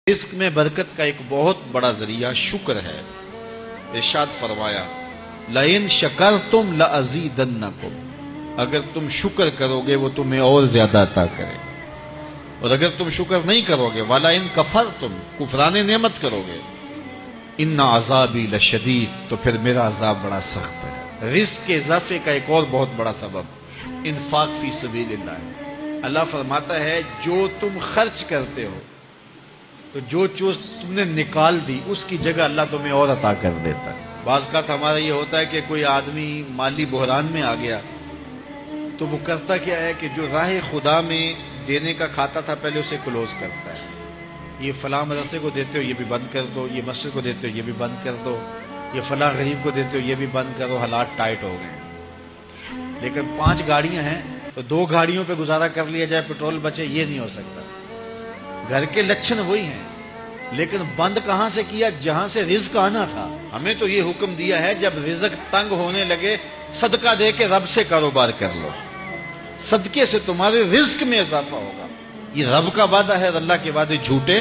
رزق میں برکت کا ایک بہت بڑا ذریعہ شکر ہے۔ ارشاد فرمایا لَإِن شَكَرْتُمْ لَأَزِيدَنَّكُمْ، اگر تم شکر کرو گے وہ تمہیں اور زیادہ عطا کرے، اور اگر تم شکر نہیں کرو گے وَلَئِن كَفَرْتُمْ، کفران نعمت کرو گے، إِنَّ عَذَابِي لَشَدِيدٌ، تو پھر میرا عذاب بڑا سخت ہے۔ رزق کے اضافے کا ایک اور بہت بڑا سبب انفاق فی سبیل اللہ ہے۔ اللہ فرماتا ہے جو تم خرچ کرتے ہو تو جو چیز تم نے نکال دی اس کی جگہ اللہ تمہیں اور عطا کر دیتا ہے۔ بعض اوقات ہمارا یہ ہوتا ہے کہ کوئی آدمی مالی بحران میں آ گیا تو وہ کرتا کیا ہے کہ جو راہ خدا میں دینے کا کھاتا تھا پہلے اسے کلوز کرتا ہے، یہ فلاں مدرسے کو دیتے ہو یہ بھی بند کر دو، یہ مسجد کو دیتے ہو یہ بھی بند کر دو، یہ فلاں غریب کو دیتے ہو یہ بھی بند کرو، حالات ٹائٹ ہو گئے۔ لیکن 5 گاڑیاں ہیں تو 2 گاڑیوں پہ گزارا کر لیا جائے، پیٹرول بچے، یہ نہیں ہو سکتا۔ گھر کے لچھن وہی ہیں، لیکن بند کہاں سے کیا؟ جہاں سے رزق آنا تھا۔ ہمیں تو یہ حکم دیا ہے جب رزق تنگ ہونے لگے صدقہ دے کے رب سے کاروبار کر لو، صدقے سے تمہارے رزق میں اضافہ ہوگا۔ یہ رب کا وعدہ ہے اور اللہ کے وعدے جھوٹے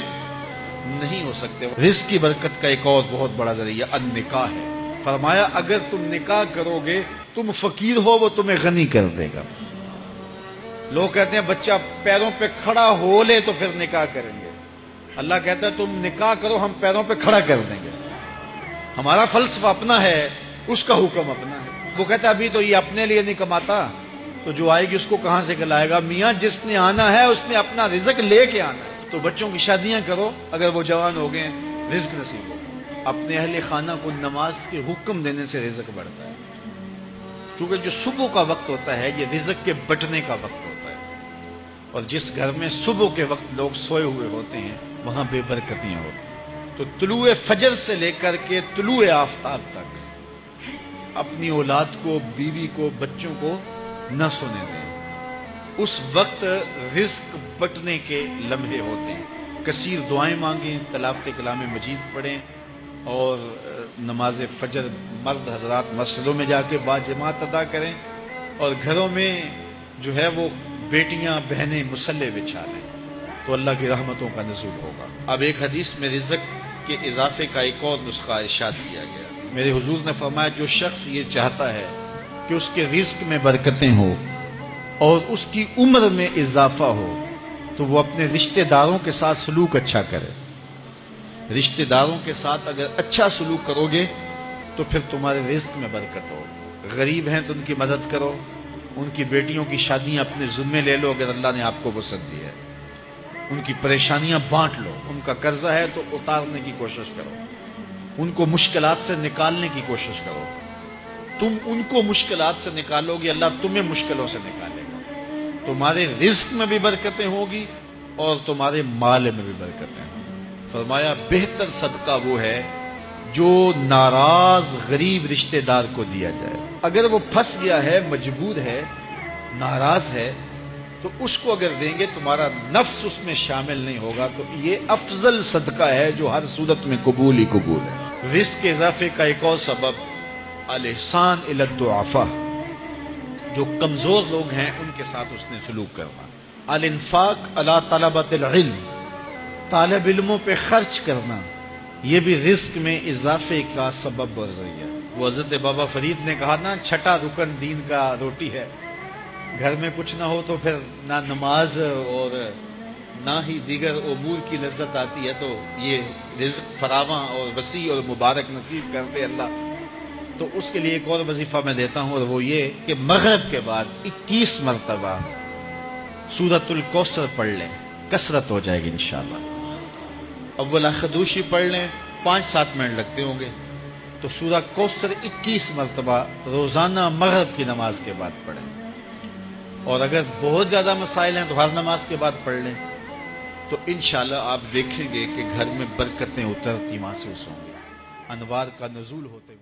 نہیں ہو سکتے۔ رزق کی برکت کا ایک اور بہت بڑا ذریعہ النکاح ہے۔ فرمایا اگر تم نکاح کرو گے تم فقیر ہو وہ تمہیں غنی کر دے گا۔ لوگ کہتے ہیں بچہ پیروں پہ کھڑا ہو لے تو پھر نکاح کریں گے، اللہ کہتا ہے تم نکاح کرو ہم پیروں پہ کھڑا کر دیں گے۔ ہمارا فلسفہ اپنا ہے، اس کا حکم اپنا ہے۔ وہ کہتا ہے ابھی تو یہ اپنے لیے نہیں کماتا تو جو آئے گی اس کو کہاں سے کھلائے گا؟ میاں جس نے آنا ہے اس نے اپنا رزق لے کے آنا ہے۔ تو بچوں کی شادیاں کرو اگر وہ جوان ہو گئے، رزق نصیب ہو۔ اپنے اہل خانہ کو نماز کے حکم دینے سے رزق بڑھتا ہے، چونکہ جو صبح کا وقت ہوتا ہے یہ رزق کے بٹنے کا وقت ہوتا ہے، اور جس گھر میں صبح کے وقت لوگ سوئے ہوئے ہوتے ہیں وہاں بے برکتیاں ہوتی ہیں۔ تو طلوع فجر سے لے کر کے طلوع آفتاب تک اپنی اولاد کو، بیوی کو، بچوں کو نہ سونے دیں۔ اس وقت رزق بٹنے کے لمحے ہوتے ہیں۔ کثیر دعائیں مانگیں، تلاوت کلام مجید پڑھیں، اور نماز فجر مرد حضرات مسجدوں میں جا کے باجماعت ادا کریں، اور گھروں میں جو ہے وہ بیٹیاں بہنیں مصلے بچھا لیں تو اللہ کی رحمتوں کا نزول ہوگا۔ اب ایک حدیث میں رزق کے اضافے کا ایک اور نسخہ ارشاد کیا گیا۔ میرے حضور نے فرمایا جو شخص یہ چاہتا ہے کہ اس کے رزق میں برکتیں ہو اور اس کی عمر میں اضافہ ہو تو وہ اپنے رشتہ داروں کے ساتھ سلوک اچھا کرے۔ رشتہ داروں کے ساتھ اگر اچھا سلوک کرو گے تو پھر تمہارے رزق میں برکت ہو۔ غریب ہیں تو ان کی مدد کرو، ان کی بیٹیوں کی شادیاں اپنے ذمے لے لو اگر اللہ نے آپ کو وسعت دی ہے، ان کی پریشانیاں بانٹ لو، ان کا قرضہ ہے تو اتارنے کی کوشش کرو، ان کو مشکلات سے نکالنے کی کوشش کرو۔ تم ان کو مشکلات سے نکالو گے اللہ تمہیں مشکلوں سے نکالے گا۔ تمہارے رزق میں بھی برکتیں ہوگی اور تمہارے مال میں بھی برکتیں ہوں۔ فرمایا بہتر صدقہ وہ ہے جو ناراض غریب رشتہ دار کو دیا جائے۔ اگر وہ پھنس گیا ہے، مجبور ہے، ناراض ہے، تو اس کو اگر دیں گے تمہارا نفس اس میں شامل نہیں ہوگا، تو یہ افضل صدقہ ہے جو ہر صورت میں قبول ہی قبول ہے۔ رزق کے اضافے کا ایک اور سبب الاحسان الی الضعفاء، جو کمزور لوگ ہیں ان کے ساتھ اس نے سلوک کرنا۔ الانفاق علی طلبۃ العلم، طالب علموں پہ خرچ کرنا، یہ بھی رزق میں اضافے کا سبب اور ذریعہ۔ وہ حضرت بابا فرید نے کہا نا 6واں رکن دین کا روٹی ہے۔ گھر میں کچھ نہ ہو تو پھر نہ نماز اور نہ ہی دیگر امور کی لذت آتی ہے، تو یہ رزق فراواں اور وسیع اور مبارک نصیب کرتے اللہ۔ تو اس کے لیے ایک اور وظیفہ میں دیتا ہوں، اور وہ یہ کہ مغرب کے بعد 21 مرتبہ سورۃ الکوثر پڑھ لیں، کثرت ہو جائے گی انشاءاللہ۔ اول خدوشی پڑھ لیں، 5-7 منٹ لگتے ہوں گے، تو سورہ کوثر 21 مرتبہ روزانہ مغرب کی نماز کے بعد پڑھیں، اور اگر بہت زیادہ مسائل ہیں تو ہر نماز کے بعد پڑھ لیں، تو انشاءاللہ آپ دیکھیں گے کہ گھر میں برکتیں اترتی محسوس ہوں گی، انوار کا نزول ہوتے